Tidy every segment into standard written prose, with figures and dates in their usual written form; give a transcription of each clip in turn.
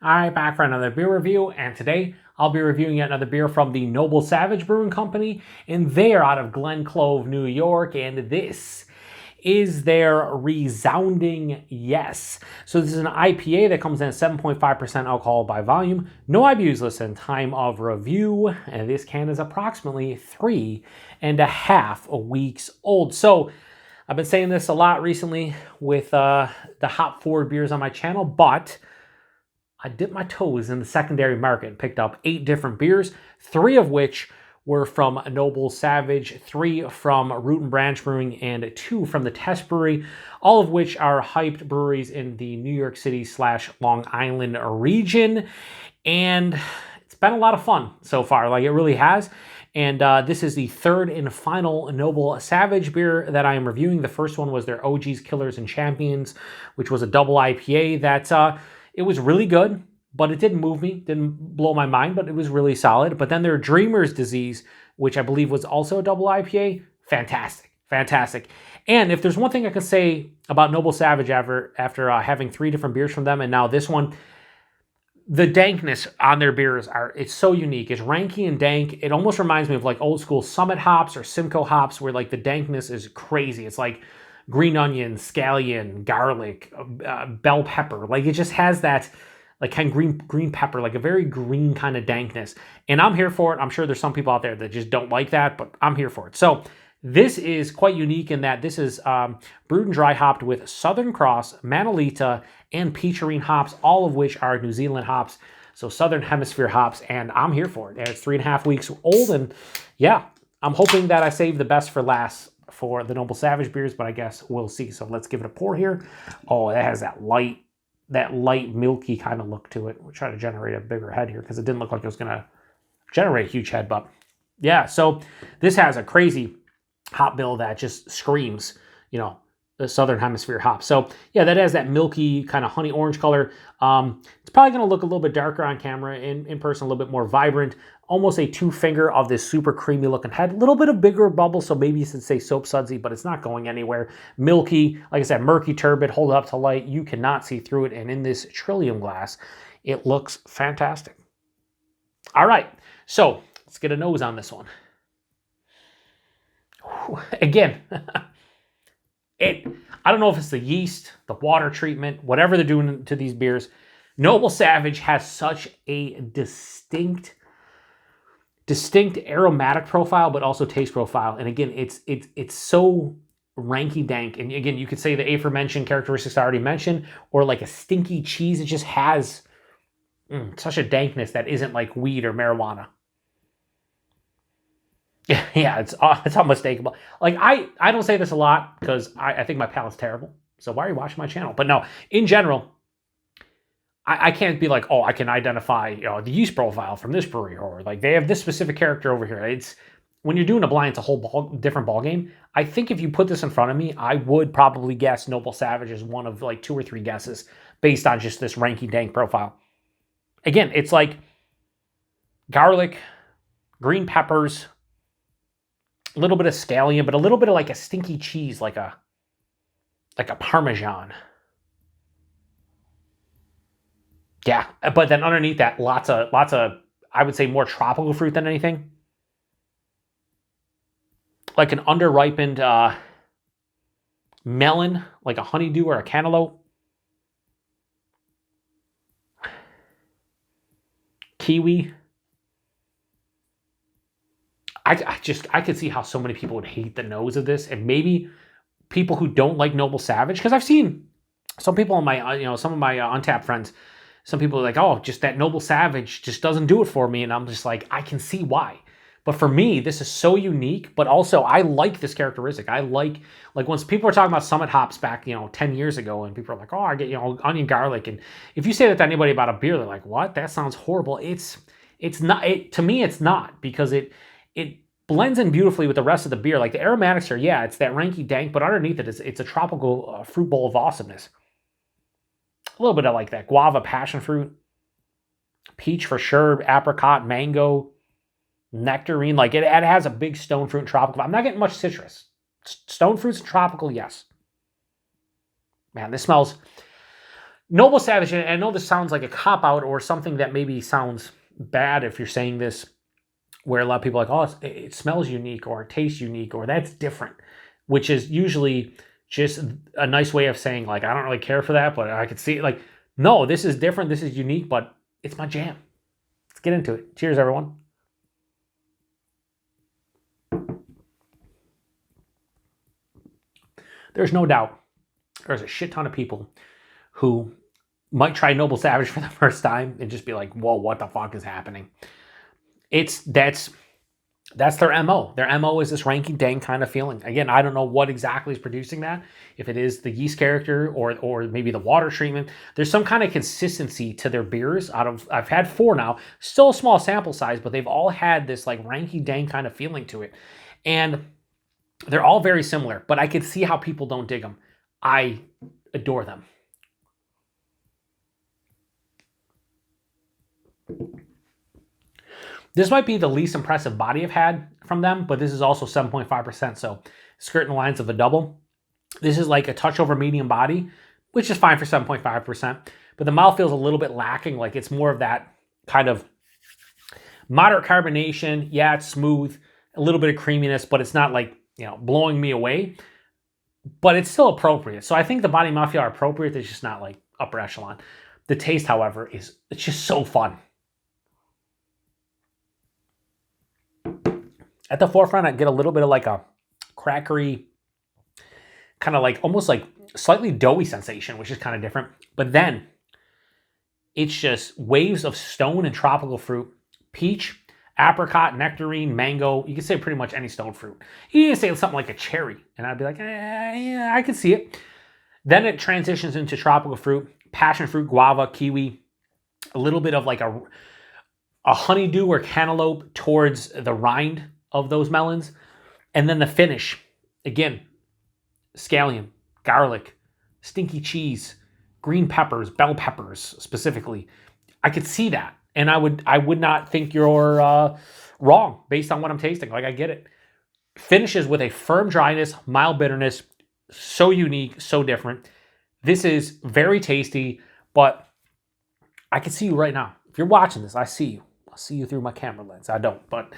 Alright, back for another beer review, and today I'll be reviewing yet another beer from the Noble Savage Brewing Company, and they're out of Glen, Cove, New York, and this is their Resounding Yes. So this is an IPA that comes in at 7.5% alcohol by volume. No IBUs listed in time of review, and this can is approximately 3.5 weeks old. So I've been saying this a lot recently with the hop forward beers on my channel, but I dipped my toes in the secondary market and picked up 8 different beers, 3 of which were from Noble Savage, 3 from Root and Branch Brewing, and 2 from the Test Brewery, all of which are hyped breweries in the New York City / Long Island region. And it's been a lot of fun so far, like it really has. And this is the third and final Noble Savage beer that I am reviewing. The first one was their OGs, Killers, and Champions, which was a double IPA that it was really good, but it didn't move me, didn't blow my mind, but it was really solid. But then their Dreamer's Disease, which I believe was also a double IPA, fantastic, fantastic. And if there's one thing I could say about Noble Savage after having 3 different beers from them, and now this one, the dankness on their beers it's so unique. It's ranky and dank. It almost reminds me of like old school Summit hops or Simcoe hops, where like the dankness is crazy. It's like green onion, scallion, garlic, bell pepper. Like it just has that like kind of green pepper, like a very green kind of dankness. And I'm here for it. I'm sure there's some people out there that just don't like that, but I'm here for it. So this is quite unique in that this is brewed and dry hopped with Southern Cross, Manilita, and Peacharine hops, all of which are New Zealand hops. So Southern Hemisphere hops, and I'm here for it. And it's 3.5 weeks old, and yeah, I'm hoping that I save the best for last for the Noble Savage beers, but I guess we'll see. So let's give it a pour here. Oh, that has that light milky kind of look to it. We'll try to generate a bigger head here because it didn't look like it was going to generate a huge head, but yeah, so this has a crazy hop bill that just screams, you know, the Southern Hemisphere hop. So yeah, that has that milky kind of honey orange color. It's probably going to look a little bit darker on camera, in person a little bit more vibrant, almost a 2-finger of this super creamy looking head, a little bit of bigger bubble, so maybe you should say soap sudsy, but it's not going anywhere. Milky, like I said, murky turbid, hold it up to light, you cannot see through it, and in this Trillium glass, it looks fantastic. All right, so let's get a nose on this one. Again, I don't know if it's the yeast, the water treatment, whatever they're doing to these beers. Noble Savage has such a distinct aromatic profile, but also taste profile. And again, it's so ranky dank. And again, you could say the aforementioned characteristics I already mentioned, or like a stinky cheese. It just has such a dankness that isn't like weed or marijuana. Yeah, it's unmistakable. Like I don't say this a lot because I think my palate's terrible. So why are you watching my channel? But no, in general, I can't be like, oh, I can identify the yeast profile from this brewery, or like they have this specific character over here. It's when you're doing a blind, it's a whole different ball game. I think if you put this in front of me, I would probably guess Noble Savage is one of like 2 or 3 guesses based on just this ranky dank profile. Again, it's like garlic, green peppers, a little bit of scallion, but a little bit of like a stinky cheese, like a Parmesan. Yeah, but then underneath that, lots of, I would say more tropical fruit than anything. Like an underripened melon, like a honeydew or a cantaloupe. Kiwi. I could see how so many people would hate the nose of this, and maybe people who don't like Noble Savage, because I've seen some people on my, some of my Untapped friends, some people are like, oh, just that Noble Savage just doesn't do it for me, and I'm just like, I can see why. But for me, this is so unique, but also I like this characteristic. I like once people were talking about Summit hops back, 10 years ago, and people are like, oh, I get, onion, garlic, and if you say that to anybody about a beer, they're like, what? That sounds horrible. It's not, to me, it's not, because it blends in beautifully with the rest of the beer. Like the aromatics are, yeah, it's that ranky dank, but underneath it, it's a tropical fruit bowl of awesomeness. A little bit of like that guava, passion fruit, peach for sure, apricot, mango, nectarine. Like it has a big stone fruit and tropical. I'm not getting much citrus. Stone fruits and tropical, yes. Man, this smells Noble Savage, and I know this sounds like a cop-out or something that maybe sounds bad if you're saying this, where a lot of people are like, oh, it smells unique or it tastes unique or that's different, which is usually just a nice way of saying, like, I don't really care for that, but I could see it. Like, no, this is different, this is unique, but it's my jam. Let's get into it. Cheers, everyone. There's no doubt there's a shit ton of people who might try Noble Savage for the first time and just be like, whoa, what the fuck is happening? That's their MO. Their MO is this ranky-dank kind of feeling. Again, I don't know what exactly is producing that. If it is the yeast character or maybe the water treatment, there's some kind of consistency to their beers. I've had 4 now, still a small sample size, but they've all had this like ranky-dank kind of feeling to it. And they're all very similar, but I could see how people don't dig them. I adore them. This might be the least impressive body I've had from them, but this is also 7.5%, so skirting the lines of a double. This is like a touch over medium body, which is fine for 7.5%, but the mouth feels a little bit lacking, like it's more of that kind of moderate carbonation. Yeah, it's smooth, a little bit of creaminess, but it's not like, you know, blowing me away, but it's still appropriate. So I think the body and mouthfeel are appropriate. It's just not like upper echelon. The taste, however, it's just so fun. At the forefront, I get a little bit of like a crackery, kind of like almost like slightly doughy sensation, which is kind of different. But then it's just waves of stone and tropical fruit, peach, apricot, nectarine, mango. You can say pretty much any stone fruit. You can say something like a cherry, and I'd be like, yeah, I can see it. Then it transitions into tropical fruit, passion fruit, guava, kiwi, a little bit of like a honeydew or cantaloupe towards the rind of those melons. And then the finish, again, scallion, garlic, stinky cheese, green peppers, bell peppers specifically. I could see that. And I would not think you're wrong based on what I'm tasting. Like, I get it. Finishes with a firm dryness, mild bitterness, so unique, so different. This is very tasty, but I can see you right now. If you're watching this, I see you. I see you through my camera lens. I don't, but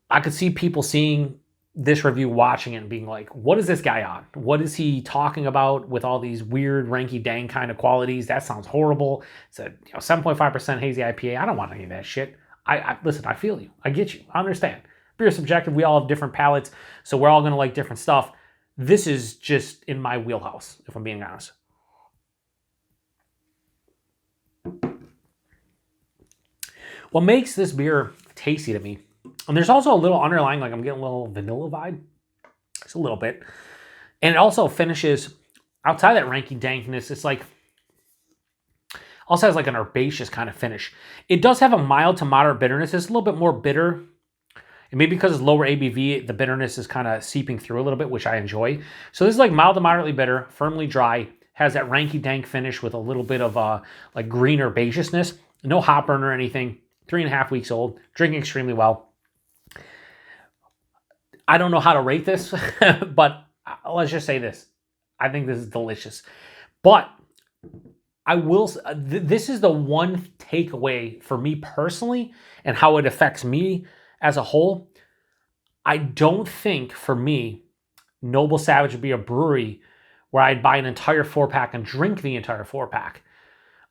I could see people seeing this review, watching it and being like, what is this guy on? What is he talking about with all these weird ranky-dang kind of qualities? That sounds horrible. It's a 7.5% hazy IPA. I don't want any of that shit. Listen, I feel you. I get you. I understand. Beer is subjective. We all have different palates, so we're all going to like different stuff. This is just in my wheelhouse, if I'm being honest. What makes this beer tasty to me, and there's also a little underlying, like I'm getting a little vanilla vibe. Just a little bit. And it also finishes, outside that ranky dankness, it's like, also has like an herbaceous kind of finish. It does have a mild to moderate bitterness. It's a little bit more bitter. And maybe because it's lower ABV, the bitterness is kind of seeping through a little bit, which I enjoy. So this is like mild to moderately bitter, firmly dry, has that ranky dank finish with a little bit of like green herbaceousness. No hop burn or anything. 3.5 weeks old, drinking extremely well. I don't know how to rate this, but let's just say this. I think this is delicious. But I will, this is the one takeaway for me personally and how it affects me as a whole. I don't think, for me, Noble Savage would be a brewery where I'd buy an entire 4-pack and drink the entire 4-pack.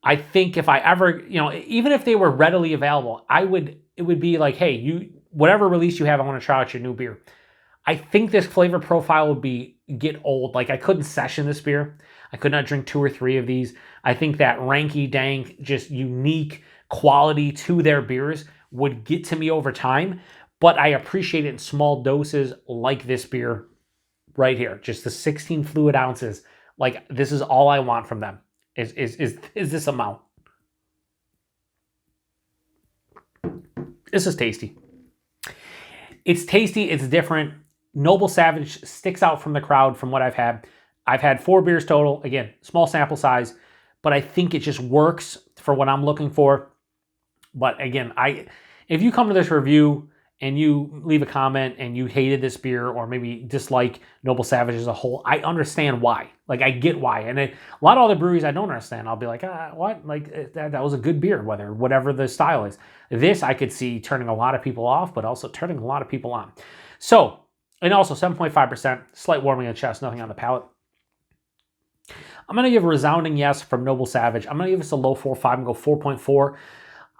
I think if I ever, even if they were readily available, it would be like, hey, whatever release you have, I want to try out your new beer. I think this flavor profile would get old. Like, I couldn't session this beer. I could not drink 2 or 3 of these. I think that ranky dank, just unique quality to their beers would get to me over time, but I appreciate it in small doses like this beer right here. Just the 16 fluid ounces. Like, this is all I want from them. Is this amount. This is tasty. It's tasty. It's different. Noble Savage sticks out from the crowd from what I've had. I've had 4 beers total. Again, small sample size, but I think it just works for what I'm looking for. But again, if you come to this review and you leave a comment and you hated this beer or maybe dislike Noble Savage as a whole, I understand why. Like, I get why. And a lot of other breweries I don't understand. I'll be like, what? Like, that was a good beer, whatever the style is. This I could see turning a lot of people off, but also turning a lot of people on. So, and also 7.5%, slight warming in the chest, nothing on the palate. I'm going to give a resounding yes from Noble Savage. I'm going to give this a low 4.5 and go 4.4.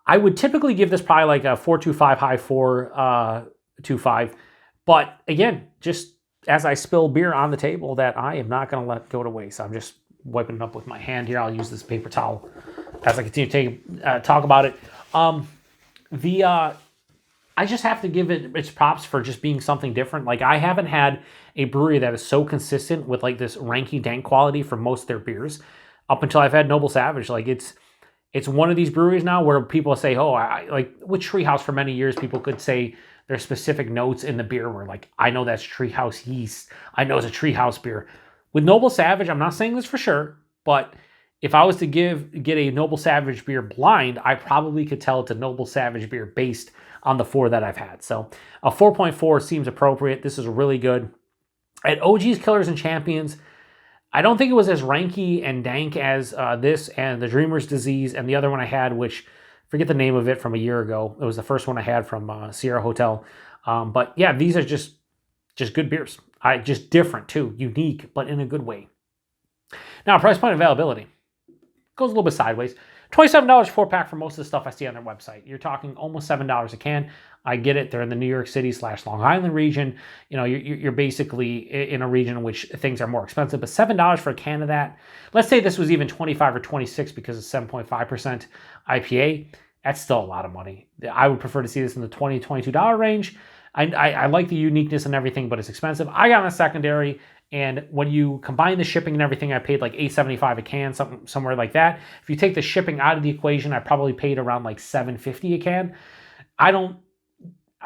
I would typically give this probably like a 4.25, high 4.25. But again, just as I spill beer on the table that I am not going to let go to waste. I'm just wiping it up with my hand here. I'll use this paper towel as I continue to talk about it. I just have to give it its props for just being something different. Like, I haven't had a brewery that is so consistent with like this ranky dank quality for most of their beers up until I've had Noble Savage. Like, it's one of these breweries now where people say, oh, like with Treehouse for many years, people could say there's specific notes in the beer where like, I know that's Treehouse yeast. I know it's a Treehouse beer. With Noble Savage, I'm not saying this for sure, but if I was to get a Noble Savage beer blind, I probably could tell it's a Noble Savage beer based on the 4 that I've had. So a 4.4 seems appropriate. This is really good. At OG's Killers and Champions, I don't think it was as ranky and dank as this and the Dreamer's Disease and the other one I had, which I forget the name of it from a year ago. It was the first one I had from Sierra Hotel. But yeah, these are just good beers. Just different too, unique, but in a good way. Now, price point availability goes a little bit sideways. $27 4-pack for most of the stuff I see on their website. You're talking almost $7 a can. I get it. They're in the New York City / Long Island region. You know, you're basically in a region in which things are more expensive. But $7 for a can of that. Let's say this was even 25 or 26 because it's 7.5% IPA. That's still a lot of money. I would prefer to see this in the $20, $22 range. I like the uniqueness and everything, but it's expensive. I got on a secondary, and when you combine the shipping and everything, I paid like $8.75 a can, somewhere like that. If you take the shipping out of the equation, I probably paid around like $7.50 a can. I don't,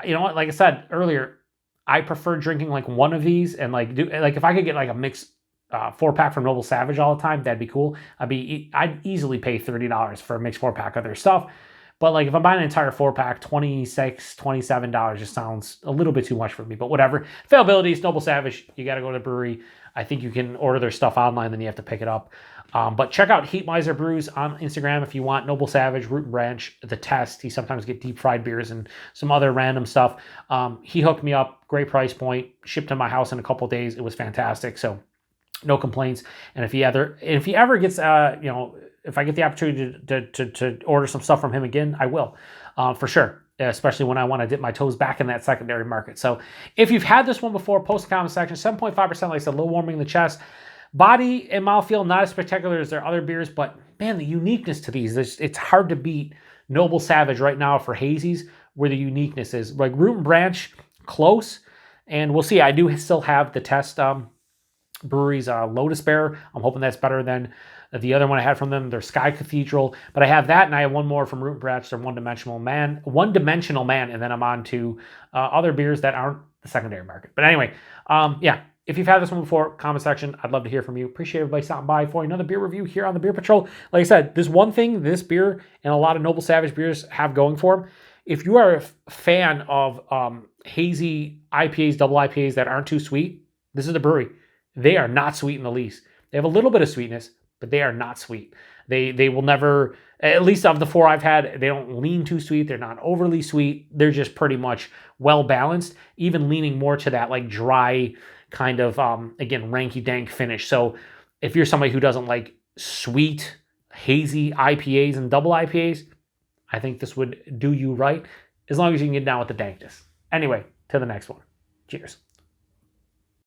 you know what? Like I said earlier, I prefer drinking like one of these and like if I could get like a mixed 4-pack from Noble Savage all the time, that'd be cool. I'd easily pay $30 for a mixed 4-pack of their stuff. But like if I'm buying an entire 4-pack, $26, $27 just sounds a little bit too much for me. But whatever. Availability is Noble Savage. You got to go to the brewery. I think you can order their stuff online, then you have to pick it up. But check out Heat Miser Brews on Instagram if you want. Noble Savage, Root and Branch, The Test. He sometimes get deep fried beers and some other random stuff. He hooked me up. Great price point. Shipped to my house in a couple days. It was fantastic. So no complaints. And if he ever gets, if I get the opportunity to order some stuff from him again, I will, for sure. Especially when I want to dip my toes back in that secondary market. So if you've had this one before, post in the comment section. 7.5%, like I said, a little warming in the chest. Body and mouthfeel, not as spectacular as their other beers, but man, the uniqueness to these, it's hard to beat Noble Savage right now for hazies, where the uniqueness is. Like Root and Branch, close, and we'll see. I do still have the Test Brewery's Lotus Bear. I'm hoping that's better than the other one I had from them, their Sky Cathedral. But I have that, and I have one more from Root and Branch, their One Dimensional Man, and then I'm on to other beers that aren't the secondary market. But anyway, yeah, if you've had this one before, comment section, I'd love to hear from you. Appreciate everybody stopping by for another beer review here on the Beer Patrol. Like I said, this one thing this beer and a lot of Noble Savage beers have going for them, if you are a fan of hazy IPAs, double IPAs that aren't too sweet, this is the brewery. They are not sweet in the least. They have a little bit of sweetness, but they are not sweet. They will never, at least of the 4 I've had, they don't lean too sweet. They're not overly sweet. They're just pretty much well balanced, even leaning more to that like dry kind of, again, ranky dank finish. So if you're somebody who doesn't like sweet, hazy IPAs and double IPAs, I think this would do you right, as long as you can get down with the dankness. Anyway, to the next one. Cheers.